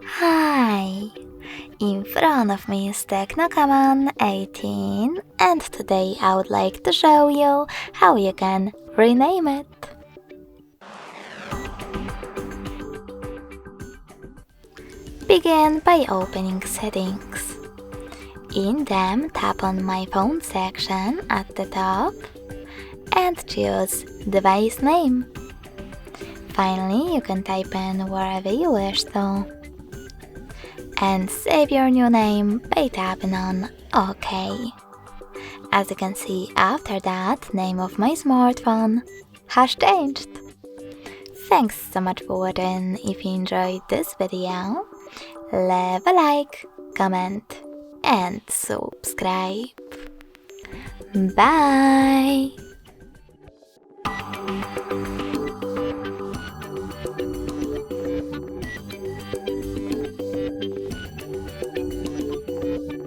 Hi! In front of me is Tecno Camon 18 and today I would like to show you how you can rename it. Begin by opening Settings. In them, tap on My Phone section at the top and choose Device Name. Finally, you can type in wherever you wish to. And save your new name by tapping on OK. As you can see, after that, name of my smartphone has changed. Thanks so much for watching. If you enjoyed this video, leave a like, comment and subscribe. Bye!